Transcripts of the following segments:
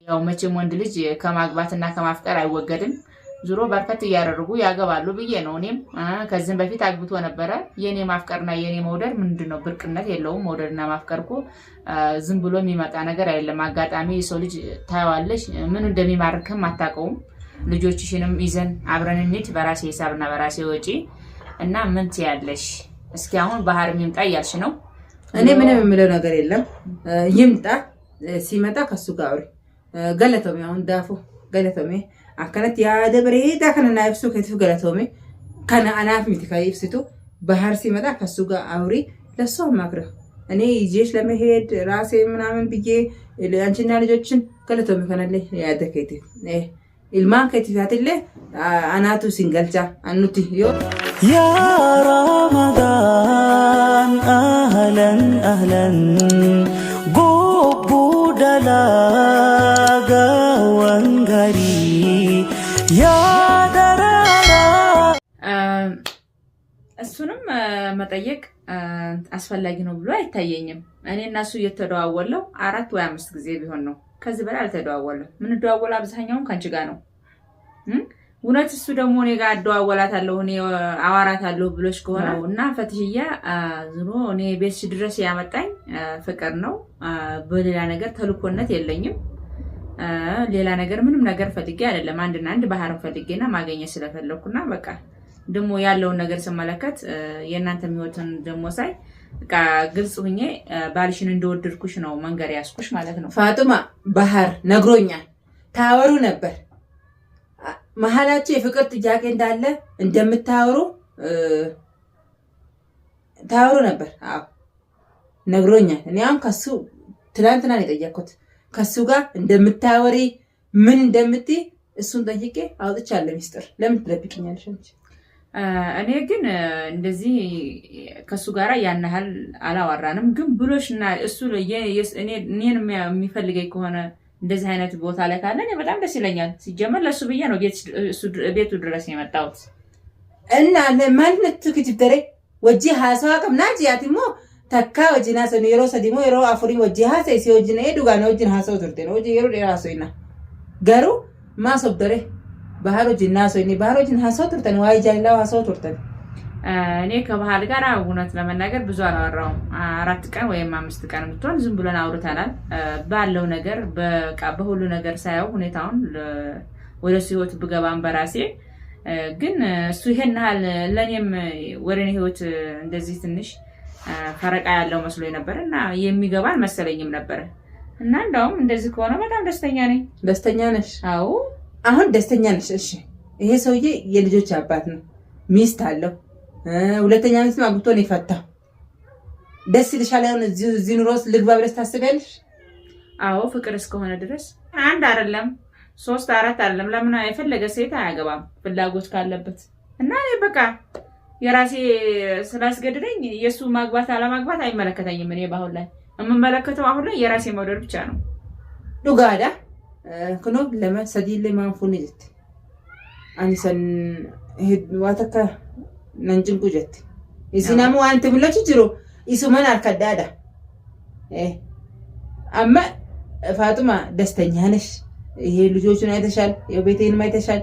ያው መቼም ወንድ ልጅ ከማግባትና ከማፍቀር አይወገድም ዙሮ በርከት ያያደርጉ ያገባሉ ብዬ ነው እኔም ከዚህም በፊት አግብቶ ነበር የኔ ማፍቀርና የኔ መውደድ ምንድነው ብርቅነት የለውም መውደድና ማፍቀርኩ ዝም ብሎ የሚመጣ ነገር አይደለም አጋጣሚ ሰው ልጅ ታያዋለሽ ምን እንደሚማርከም አታውቀውም ልጆችሽንም ይዘን አብረን እንሂድ በራሴ ሂሳብና በራሴ ወጪ እና ምን ትያለሽ እስኪ አሁን ባህር ይምጣ ያልሽ ነው እኔ ምንም የምለው ነገር የለም ይምጣ ሲመጣ ከሱ ጋር አውሪ ገለቶሜ አሁን ዳፉ ገለቶሜ አከነት ያደብሬዳ ከነና ይፍሱ ከትፍ ገለቶሜ ከነ አናፍ ምትካይፍስቱ ባህር ሲመጣ ከሱ ጋር አውሪ ለሱ አማክረ እኔ ይዤሽ ለመሄድ ራሴ ምናምን ብዬ አንቺና ልጆችን ገለቶሜ ከነለ ያደከይት ኢልማን ከትፋትለ አናቱ ሲንገልጫ አኑቲ ዮ ያ ረመዳን አህለን አህለን دلاغا وانغري يا درارا እሱንም መጠየቅ አስፈላጊ ነው ብሎ አይታየኝም እኔ እና እሱ እየተደዋወለው 4 ወይ 5 ጊዜ ቢሆን ነው ከዚህ በላይ አልተደዋወለም ምን ደዋወላ አብዛኛውን ካንቺ ጋር ነው እውነት እሱ ደግሞ እኔ ጋር አደዋወላታለሁ እኔ አዋራታለሁ ብሎሽ ከሆነና ፈትሽያ ዝሮ እኔ ቤትሽ ድረስ ያመጣኝ ፍቅር ነው በሌላ ነገር ተልኮነት የለኝም ሌላ ነገር ምንም ነገር ፈልጌ አይደለም አንድና አንድ ባህርን ፈልጌና ማግኘት ስለፈለኩና በቃ ደሞ ያለውን ነገር ስመለከት የእናንተም ህይወትን ደሞ ሳይ በቃ ግልጽ ሆኜ ባልሽን እንደወደድኩሽ ነው መንገር ያስኩሽ ማለት ነው ፋጡማ ባህር ነግሮኛል ታወሩ ነበር መሐላችሁ የፍቅር ጥያቄ እንዳለ እንደምታወሩ ታወሩ ነበር አዎ ነግሮኛል እኔ አሁን ከሱ ትላንትና ነው የጠየቅኩት ከሱ ጋር እንደምታወሪ ምን እንደምትይ እሱን ጠይቄ አውጥቻለሁ ሚስጥር ለምን ትደብቂኛለሽ አንቺ እኔ ግን እንደዚህ ከሱ ጋራ ያናሃል አላወራንም ግን ብሎሽና እሱ እኔን የሚፈልገኝ ከሆነ እንደዚህ አይነት ቦታ ላይ ካለ እኔ በጣም ደስ ይለኛል ሲጀመር ለሱ ብዬ ነው ቤቱ ድረስ የመጣሁት እና ለማንነት ትክትደረ ወጂ ሐሳብ ቀምናጂ ያቲሞ ተካ ወጂና ሰኔሮ ሰዲሞ የሮ አፍሪ ወጂ ሐሳብ ሲወጂና ዱጋና ወጂና ሐሳብ ትርቴ ነው ወጂ የሮ ራሶይና ገሩ ማሰብደረ ባህሮ ጂና ሰኔ ባህሮ ጂና ሐሳብ ትርቴ ነው ዋይ ጃይላው ሐሳብ ትርቴ እኔ ከባህል ጋር እውነት ለመናገር ብዙ አላወራውም 4 ቀን ወይም 5 ቀን ብትሆን ዝም ብለን አውርተናል ባለው ነገር በቃ በሁሉ ነገር ሳይው ሁኔታውን ወደ ህይወት ብገባን በራሴ ግን እሱ ይሄናል ለኔም ወረኔ ህይወት እንደዚህ ትንሽ ፈረቃ ያለው መስሎኝ ነበርና የሚገባን መሰለኝም ነበር እና እንደውም እንደዚህ ከሆነ በጣም ደስተኛ ነኝ ደስተኛ ነሽ አዎ አሁን ደስተኛ ነሽ እሺ ይሄ ሰውዬ የልጆች አባት ነው ሚስት አለው ሁለተኛ ሚስት አግብቶ ነው የፈታው ደስ ይልሻል አሁን እዚህ ኑሮስ ልግባ ብለሽ ታስቢያለሽ አዎ ፍቅር እስከሆነ ድረስ አንድ አይደለም 3 4 አይደለም ለምን አይፈለገ ሴት አያገባም ፍላጎት ካለበት እና እኔ በቃ የራሴ ስላስገድደኝ የሱ ማግባት አለማግባት አይመለከተኝም እኔ ባሁን ላይ የምመለከተው አሁን ላይ የራሴ መውደድ ብቻ ነው ዱጋዳ ከኖ ለማሰዲል ለማንፉን ይት አንሰን ዋተካ ነንጅን ጉጀት ኢሲናሙ አንተ ብለች ጅሮ ኢሱማን አልከዳዳ አማ ፋጡማ ደስተኛ ነሽ ይሄ ልጆቹን አይተሻል የቤቴንም አይተሻል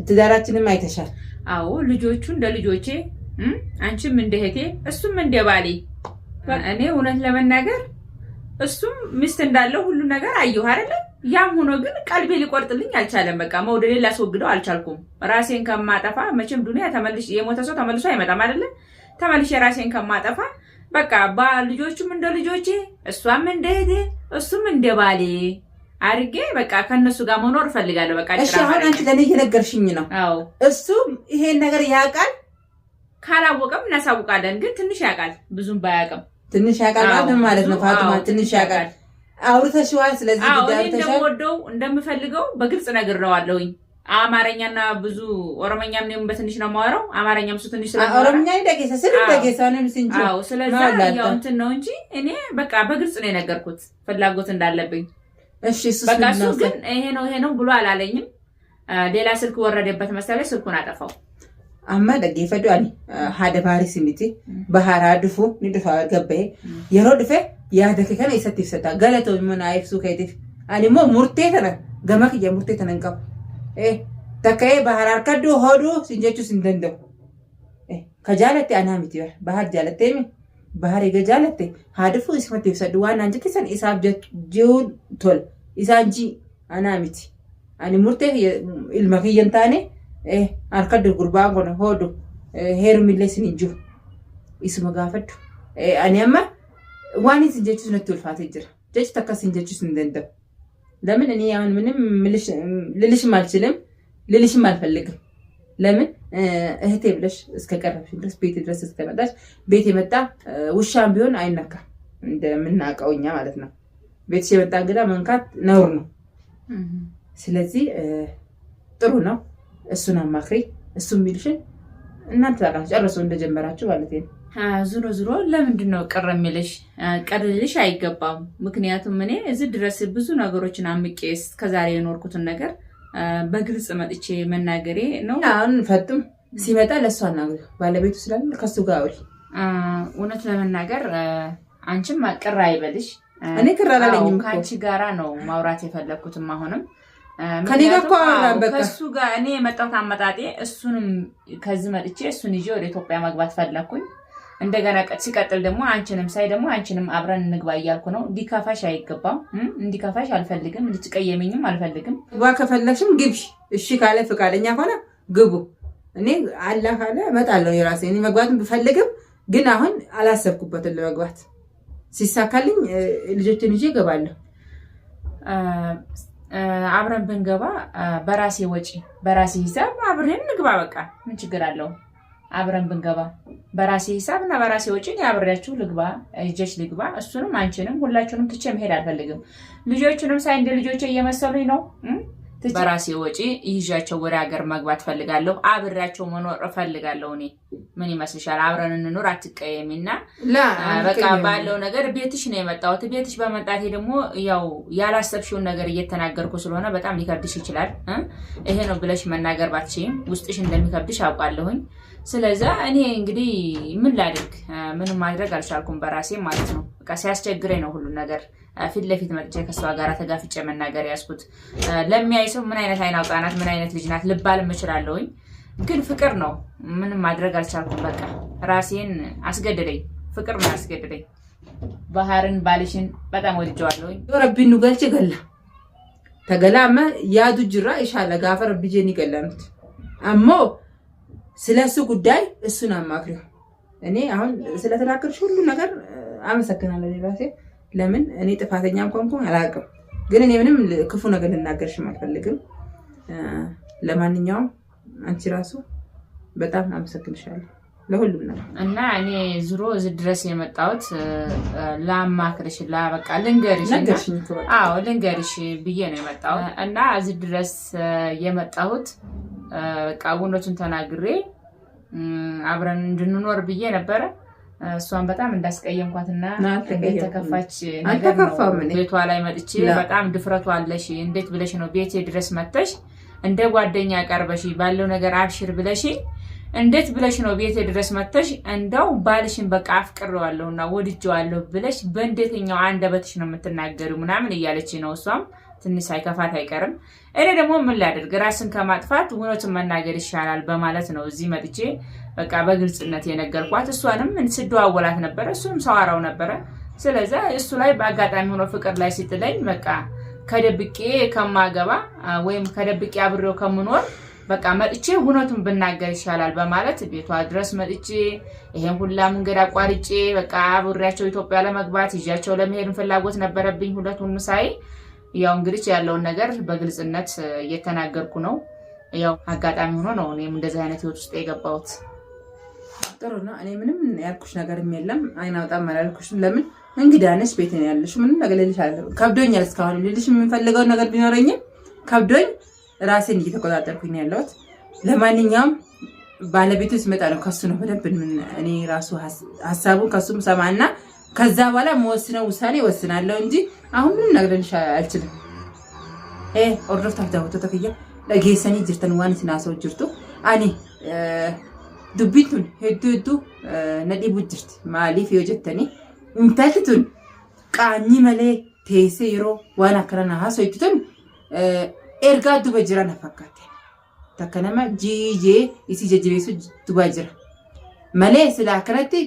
ትዳራችንም አይተሻል አዎ ልጆቹ እንደ ልጆቼ አንቺም እንደ እህቴ እሱም እንደ ባሌ እኔ እውነት ለመናገር እሱም ሚስት እንዳለው ሁሉ ነገር አየሁ አይደል ያም ሆኖ ግን ቀልቤ ሊቆርጥልኝ አልቻለም በቃ መውደዴ ላስወግደው አልቻልኩም ራሴን ከማጠፋ መቼም ዱንያ ተመልሽ የሞተ ሰው ተመልሶ አይመጣም አይደል ተመልሽ ራሴን ከማጠፋ በቃ ባልጆቹም እንደ ልጆቼ እሷም እንደ እህቴ እሱም እንደ ባሌ አርጌ በቃ ከነሱ ጋር መኖር ፈልጋለሁ በቃ እሺ አሁን አንቺ ለኔ እየነገርሽኝ ነው አዎ እሱ ይሄን ነገር ያውቃል ካላወቀም እናሳውቃለን ግን ትንሽ ያውቃል ብዙም ባያውቅም ትንሽ ያውቃል ማለት ነው ፋጡማ ትንሽ ያውቃል አውርተሽዋል ስለዚህ ዳርተሻል እንደምወደው እንደምፈልገው በግልጽ ነግሬዋለሁኝ አማርኛና ብዙ ኦሮሞኛም ነው በትንሽ ነው ማወራው አማርኛም እሱ ትንሽ ስለማወራ ኦሮሞኛ ይደገሰ ስለደገሰ ነው እንጂ አዎ ስለዚህ ያው እንትን ነው እንጂ እኔ በቃ በግልጽ ነው የነገርኩት ፍላጎት እንዳለብኝ እሺ እሱ በቃ እሱ ግን ይሄ ነው ብሎ አላለኝም ሌላ ስልክ ወረደበት መሰለኝ ስልኩን አጠፋው አማ ደገፈዱ አኒ ሀደ ፓሪስ ሚቲ ባህራ ድፉ ንድፋ ገበይ የሮ ድፈ ያ ደከከነ ይሰጥ ይሰጣ ገለቶ ምን አይፍሱ ከይት ani mo murtee tana gama kiyya murtee tana qabu takka'ee bahar harkaddu hoduu sin jechuu sin danda'u ka jaalatte anaa miti bahar jaalattee mi bahar eega jaalatte haadufuu isumatti ibsadhu waan naan jette san isaaf jechuu tol isaan ji anaa miti ani murtee ilma kiyya hin taane harkaddu gurbaan kun hoduu heerumillee sin hin jiru isuma gaafadhu ani amma waan isin jechuu natti ulfaatee jira jechi takka sin jechuu sin danda'u ለምን እኔ አሁን ምንም ልልሽም አልችልም ልልሽም አልፈልግም ለምን እህቴ ብለሽ እስከቀረብሽ ድረስ ቤቴ ድረስ እስከመጣሽ ቤቴ መጣ ውሻም ቢሆን አይነካም እንደምናውቀው እኛ ማለት ነው ቤትሽ የመጣ እንግዳ መንካት ነውር ነው ስለዚህ ጥሩ ነው እሱን አማክሪ እሱም የሚልሽን እናንተ ታውቃላችሁ ጨርሶ እንደጀመራችሁ ማለት ነው ዙሮ ለምንድን ነው ቀረ የሚልሽ ቀርልሽ አይገባም ምክንያቱም እኔ እዚህ ድረስ ብዙ ነገሮችን አምቄስ ከዛሬ የኖርኩትን ነገር በግልጽ መጥቼ መናገሬ ነው አሁን ፈጥም ሲመጣ ለሷና ባለቤቱ ስላለ ከሱ ጋር አውሪ እውነት ለመናገር አንቺም ቀራ አይበልሽ እኔ ቀራ አላለኝም ካንቺ ጋራ ነው ማውራት የፈለኩትም አሁንም ከኔ ጋር እኮ በቃ ከሱ ጋር እኔ የመጣሁት አመጣጤ እሱንም ከዚህ መጥቼ እሱን ይዤ ወደ ኢትዮጵያ መግባት ፈለኩኝ እንደገና ሲቀጥል ደግሞ አንቺንም ሳይ ደግሞ አንቺንም አብረን እንግባ እያልኩ ነው ዲካፋሽ አይገባም እንዲካፋሽ አልፈልግም እንድትቀየመኝም አልፈልግም ዋ ከፈለግሽም ግብሽ እሺ ካለ ፍቃደኛ ሆነ ግቡ እኔ አላ ካለ እመጣለሁ የራሴ እኔ መግባትም ብፈልግም ግን አሁን አላሰብኩበትም ለመግባት ሲሳካልኝ ልጆችን ይዤ እገባለሁ አብረን ብንገባ በራሴ ወጪ በራሴ ሂሳብ አብረን እንግባ በቃ ምን ችግር አለው አብረን ብንገባ በራሴ ሂሳብና በራሴ ወጪ ያብሬያችሁ ልግባ እጄሽ ልግባ እሱንም አንቺንም ሁላችሁንም ትቼ መሄድ አልፈልግም ልጆቹንም ሳይ እንደ ልጆቼ እየመሰሉኝ ነው በራሴ ወጪ ይዣቸው ወደ ሀገር መግባት ፈልጋለሁ አብሬያቸው መኖር ፈልጋለሁ እኔ ምን ይመስልሻል አብረን እንኖር አትቀየሚና በቃ ባለው ነገር ቤትሽ ነው የመጣሁት ቤትሽ በመጣቴ ደግሞ ያው ያላሰብሽው ነገር እየተናገርኩ ስለሆነ በጣም ሊከብድሽ ይችላል ይሄ ነው ብለሽ መናገር ባትችይም ውስጥሽ እንደሚከብድሽ አውቃለሁኝ ስለዚህ እኔ እንግዲህ ምን ላድርግ ምንም ማድረግ አልቻልኩም በራሴ ማለት ነው በቃ ሲያስቸግረኝ ነው ሁሉ ነገር ፊት ለፊት መጥቼ ከሷ ጋር ተጋፍጬ መናገር ያስኩት ለሚያይ ሰው ምን አይነት አይን አውጣናት ምን አይነት ልጅ ናት ልባልም እችላለሁኝ ግን ፍቅር ነው ምንም ማድረግ አልቻልኩም በቃ ራሴን አስገደደኝ ፍቅር ነው አስገደደኝ ባህርን ባልሽን በጣም ወድጀዋለሁኝ ረቢኑ ገልጭ ገላ ተገላማ ያዱ ጅራ ኢንሻአላ ጋፈር ቢጄኒ ገላምት አሞ ስለሱ ጉዳይ እሱን አማክሪው እኔ አሁን ስለተናገርሽ ሁሉ ነገር አመሰግናለሁ ለራሴ ለምን እኔ ጥፋተኛም ኮንኩን አላውቅም ግን እኔ ምንም ክፉ ነገር ልናገርሽ አልፈልግም ለማንኛውም አንቺ ራሱ በጣም አመሰግንሻለሁ ለሁሉም ነገር እና እኔ ዙሮ እዚህ ድረስ የመጣሁት ላማክርሽ በቃ ልንገርሽ አዎ ልንገርሽ ብዬ ነው የመጣሁት እና እዚህ ድረስ የመጣሁት በቃ እውነቱን ተናግሬ አብረን እንድንኖር ብዬ ነበር እሷን በጣም እንዳስቀየምኳትና ተከፋች ነገር ነው ቤቷ ላይ መጥቼ በጣም ድፍረቱ አለሽ እንዴት ብለሽ ነው ቤቴ ድረስ መጥተሽ እንደ ጓደኛ ቀርበሽ ባለው ነገር አብሽር ብለሽ እንዴት ብለሽ ነው ቤቴ ድረስ መጥተሽ እንደው ባልሽን በቃ አፍቅረዋለሁና ወድጄዋለሁ ብለሽ በእንዴተኛው አንደበትሽ ነው የምትናገሪው ምናምን እያለች ነው እሷም ትንሽ ሳይከፋት አይቀርም እኔ ደግሞ ምን ላድርግ ራስን ከማጥፋት እውነቱን መናገር ይሻላል በማለት ነው እዚህ መጥቼ በቃ በግልጽነት የነገርኳት እሷንም እንስደዋወላት ነበር እሱም ሰዋራው ነበር ስለዚህ እሱ ላይ በአጋጣሚ ሆኖ ፍቅር ላይ ሲጥለኝ በቃ ከደብቄ ከማገባ ወይም ከደብቄ አብሬው ከመኖር በቃ መጥቼ እውነቱን ብናገር ይሻላል በማለት ቤቷ ድረስ መጥቼ ይሄን ሁላ መንገድ አቋርጬ በቃ አብሬያቸው ኢትዮጵያ ለመግባት ይዣቸው ለመሄድ ፍላጎት ነበረብኝ ሁለቱን ሳይ ያው እንግዲህ ያለውን ነገር በግልጽነት እየተናገርኩ ነው ያው አጋጣሚ ሆኖ ነው እኔም እንደዚህ አይነት ህይወት ውስጥ የገባሁት ጥሩ ነው እኔ ምንም ያልኩሽ ነገርም የለም አይናውጣም አላልኩሽም ለምን እንግዳነሽ ቤት ነው ያለሽ ምንም ነገር ልልሽ አይደለም ከብዶኛል እስካሁን ልልሽ የምፈልገው ነገር ቢኖርኝ ከብዶኝ ራሴን እየተቆጣጠርኩኝ ነው ያለሁት ለማንኛውም ባለቤቱ ሲመጣ ነው ከሱ ነው በደንብ እኔ ራሱ ሐሳቡን ከሱም ሰማና ከዛ በኋላ መወስነው ውሳኔ ወስናለሁ እንጂ አሁን ምንም ነገር ልልሽ አልችልም ኦርዶፍ ታፍታው ተተከያ ለጌሰኒ ጅርተን ዋንስ ናሰው ጅርቱ አኒ ዱቢቱን ሄዱዱ ነዲቡ ጅርት ማሊፍ ይወጀተኒ እንታልቱን ቃኒ መሌ teessee yeroo waan akkana haasoftu tun ergaa duba jira na fakkaate. Takka nama jiijee isii jajjabeessu duba jira. Malee sila akkanatti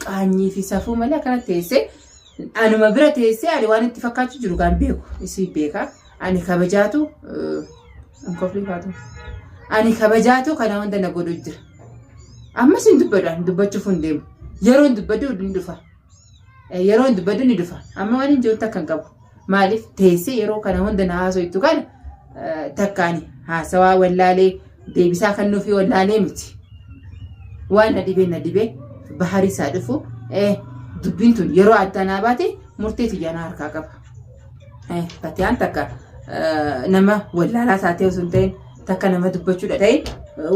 qaanyii fi safuu malee akkanatti teessee anuma bira teessee ani waan itti fakkaachuu jiru kan beeku isii beeka. Ani kabajaatu ani kabajaatu kana wanta na godhu jira. Ammas hin dubbadhaan dubbachuuf hin deemu. Yeroo hin dubbadhu ni dhufa. Yeroo hin dubbadhu ni dhufa. Amma waan hin jiru takka hin qabu. Maaliif teessee yeroo kana hunda na haasoftu kana takkaani haasawaa wallaalee deebisaa kan nuufi wallaalee miti. Waan na dhibee baharii isaa dhufu dubbiin tun yeroo adda naa baate murtee xiyyaanaa harkaa qaba. Batiyaan takka nama wallaalaa taatee osoo hin ta'in takka nama dubbachuudha ta'in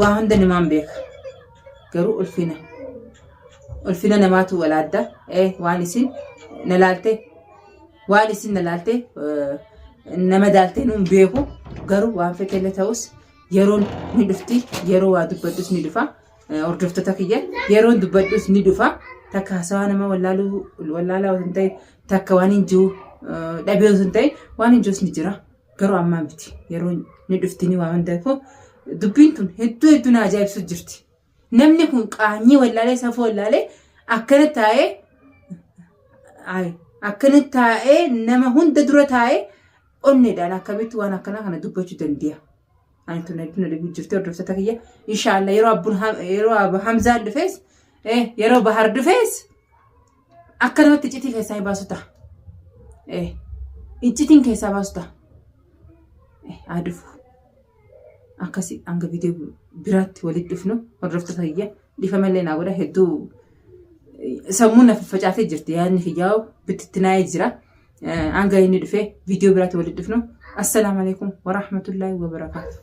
waa hunda namaan beeka. Garuu ulfina namaatu walaadda waan isin na laaltee nama daaltee nuun beeku garuu waan fedhe ta'us yeroon ni dhufti yeroo waa dubbadhus ni dhufa hordoftoota kiyya yeroon dubbadhus ni dhufa takka haasawaa nama wallaalaa osoo hin ta'in takka waan hin jiru dhabee osoo hin ta'in waan hin jirus ni jira garuu ammaa miti yeroo ni dhufti ni waa hunda dubbiin tun hedduu na ajaa'ibsu jirti. Namni kun qaanyii wallaalee safuu wallaalee akkana taa'ee nama hunda dura taa'ee onneedhaan akkamitti waan akkanaa kana dubbachuu danda'a. Ani tun hedduu na dhibu jirti hordoftoota kiyya. Inshaallah yeroo Hamzaan dhufees yeroo Bahar dhufees akka namatti iccitii keessaa baasu ta'a. Iccitiin keessaa baasu ta'a. Adufu. Akkasii hanga viidiyoo biraatti walitti dhufnu hordoftoota kiyya dhifa malee naa godha hedduu sammuu na facaatee jirti yaadni hiyyaa'u bittittinaa'ee jira hanga inni dhufee viidiyoo biraatti walitti dhufnu. Assalaamu alaikum wa rahmatullahi wa barakaatuh.